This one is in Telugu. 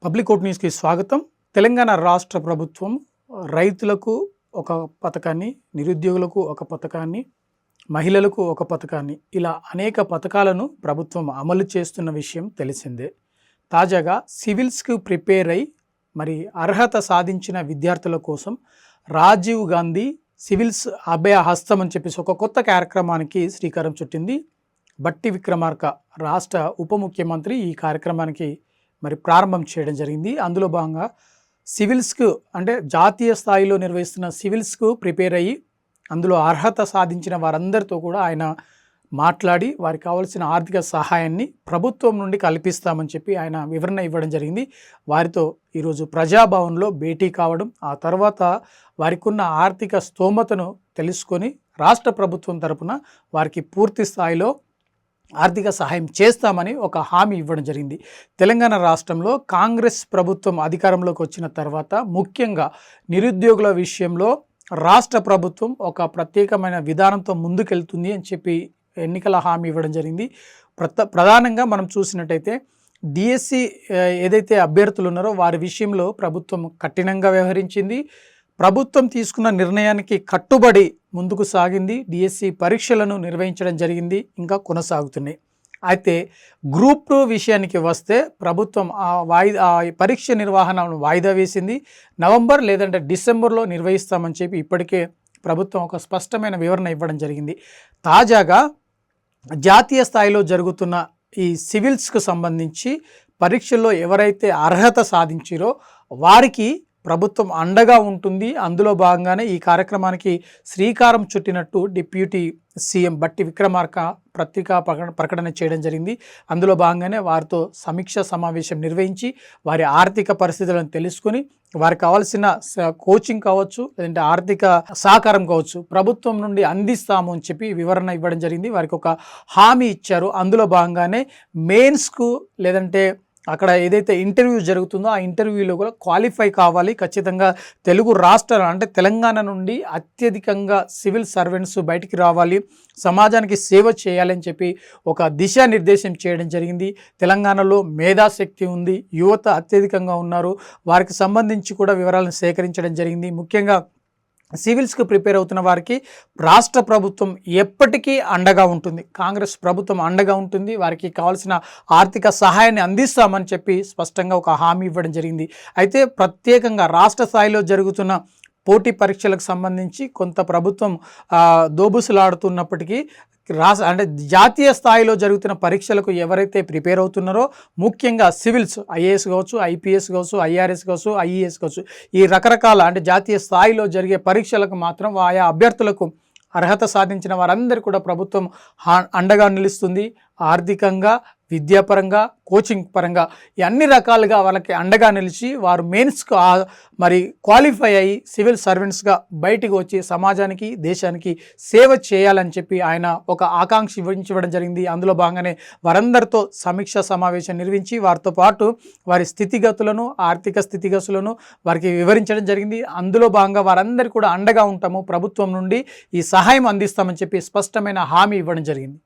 పబ్లిక్ కోర్ట్ న్యూస్కి స్వాగతం. తెలంగాణ రాష్ట్ర ప్రభుత్వం రైతులకు ఒక పథకాన్ని, నిరుద్యోగులకు ఒక పథకాన్ని, మహిళలకు ఒక పథకాన్ని, ఇలా అనేక పథకాలను ప్రభుత్వం అమలు చేస్తున్న విషయం తెలిసిందే. తాజాగా సివిల్స్కు ప్రిపేర్ అయి మరి అర్హత సాధించిన విద్యార్థుల కోసం రాజీవ్ గాంధీ సివిల్స్ అభయ హస్తం అని చెప్పేసి ఒక కొత్త కార్యక్రమానికి శ్రీకారం చుట్టింది. బట్టి విక్రమార్క రాష్ట్ర ఉప ముఖ్యమంత్రి ఈ కార్యక్రమానికి మరి ప్రారంభం చేయడం జరిగింది. అందులో భాగంగా సివిల్స్కు అంటే జాతీయ స్థాయిలో నిర్వహిస్తున్న సివిల్స్కు ప్రిపేర్ అయ్యి అందులో అర్హత సాధించిన వారందరితో కూడా ఆయన మాట్లాడి వారికి కావాల్సిన ఆర్థిక సహాయాన్ని ప్రభుత్వం నుండి కల్పిస్తామని చెప్పి ఆయన వివరణ ఇవ్వడం జరిగింది. వారితో ఈరోజు ప్రజాభవన్లో భేటీ కావడం, ఆ తర్వాత వారికి ఉన్న ఆర్థిక స్తోమతను తెలుసుకొని రాష్ట్ర ప్రభుత్వం తరపున వారికి పూర్తి స్థాయిలో ఆర్థిక సహాయం చేస్తామని ఒక హామీ ఇవ్వడం జరిగింది. తెలంగాణ రాష్ట్రంలో కాంగ్రెస్ ప్రభుత్వం అధికారంలోకి వచ్చిన తర్వాత ముఖ్యంగా నిరుద్యోగుల విషయంలో రాష్ట్ర ప్రభుత్వం ఒక ప్రత్యేకమైన విధానంతో ముందుకెళ్తుంది అని చెప్పి ఎన్నికల హామీ ఇవ్వడం జరిగింది. ప్రధానంగా మనం చూసినట్టయితే డిఎస్సి ఏదైతే అభ్యర్థులు ఉన్నారో వారి విషయంలో ప్రభుత్వం కఠినంగా వ్యవహరించింది. ప్రభుత్వం తీసుకున్న నిర్ణయానికి కట్టుబడి ముందుకు సాగింది. డిఎస్సి పరీక్షలను నిర్వహించడం జరిగింది, ఇంకా కొనసాగుతున్నాయి. అయితే గ్రూప్ 2 విషయానికి వస్తే ప్రభుత్వం ఆ పరీక్ష నిర్వహణను వాయిదా వేసింది. నవంబర్ లేదంటే డిసెంబర్లో నిర్వహిస్తామని చెప్పి ఇప్పటికే ప్రభుత్వం ఒక స్పష్టమైన వివరణ ఇవ్వడం జరిగింది. తాజాగా జాతీయ స్థాయిలో జరుగుతున్న ఈ సివిల్స్కు సంబంధించి పరీక్షల్లో ఎవరైతే అర్హత సాధించారో వారికి ప్రభుత్వం అండగా ఉంటుంది. అందులో భాగంగానే ఈ కార్యక్రమానికి శ్రీకారం చుట్టినట్టు డిప్యూటీ సీఎం బట్టి విక్రమార్క పత్రికా ప్రకటన చేయడం జరిగింది. అందులో భాగంగానే వారితో సమీక్ష సమావేశం నిర్వహించి వారి ఆర్థిక పరిస్థితులను తెలుసుకొని వారికి కావాల్సిన కోచింగ్ కావచ్చు, లేదంటే ఆర్థిక సహకారం కావచ్చు ప్రభుత్వం నుండి అందిస్తాము అని చెప్పి వివరణ ఇవ్వడం జరిగింది. వారికి ఒక హామీ ఇచ్చారు. అందులో భాగంగానే మెయిన్స్కు లేదంటే అక్కడ ఏదైతే ఇంటర్వ్యూ జరుగుతుందో ఆ ఇంటర్వ్యూలో కూడా క్వాలిఫై కావాలి. ఖచ్చితంగా తెలుగు రాష్ట్రాలు అంటే తెలంగాణ నుండి అత్యధికంగా సివిల్ సర్వెంట్స్ బయటికి రావాలి, సమాజానికి సేవ చేయాలని చెప్పి ఒక దిశానిర్దేశం చేయడం జరిగింది. తెలంగాణలో మేధాశక్తి ఉంది, యువత అత్యధికంగా ఉన్నారు, వారికి సంబంధించి కూడా వివరాలను సేకరించడం జరిగింది. ముఖ్యంగా సివిల్స్కు ప్రిపేర్ అవుతున్న వారికి రాష్ట్ర ప్రభుత్వం ఎప్పటికీ అండగా ఉంటుంది, కాంగ్రెస్ ప్రభుత్వం అండగా ఉంటుంది, వారికి కావాల్సిన ఆర్థిక సహాయాన్ని అందిస్తామని చెప్పి స్పష్టంగా ఒక హామీ ఇవ్వడం జరిగింది. అయితే ప్రత్యేకంగా రాష్ట్ర స్థాయిలో జరుగుతున్న పోటీ పరీక్షలకు సంబంధించి కొంత ప్రభుత్వం దోబుసులాడుతున్నప్పటికీ అంటే జాతీయ స్థాయిలో జరుగుతున్న పరీక్షలకు ఎవరైతే ప్రిపేర్ అవుతున్నారో ముఖ్యంగా సివిల్స్ ఐఏఎస్ కావచ్చు, ఐపీఎస్ కావచ్చు, ఐఆర్ఎస్ కావచ్చు, ఐఈఎస్ కావచ్చు, ఈ రకరకాల అంటే జాతీయ స్థాయిలో జరిగే పరీక్షలకు మాత్రం ఆయా అభ్యర్థులకు అర్హత సాధించిన వారందరూ కూడా ప్రభుత్వం అండగా నిలుస్తుంది. ఆర్థికంగా, విద్యాపరంగా, కోచింగ్ పరంగా అన్ని రకాలుగా వాళ్ళకి అండగా నిలిచి వారు మెయిన్స్కు మరి క్వాలిఫై అయ్యి సివిల్ సర్వెంట్స్గా బయటికి వచ్చి సమాజానికి, దేశానికి సేవ చేయాలని చెప్పి ఆయన ఒక ఆకాంక్ష ఇవ్వడం జరిగింది. అందులో భాగంగానే వారందరితో సమీక్ష సమావేశం నిర్వహించి వారితో పాటు వారి స్థితిగతులను, ఆర్థిక స్థితిగతులను వారికి వివరించడం జరిగింది. అందులో భాగంగా వారందరూ కూడా అండగా ఉంటాము, ప్రభుత్వం నుండి ఈ సహాయం అందిస్తామని చెప్పి స్పష్టమైన హామీ ఇవ్వడం జరిగింది.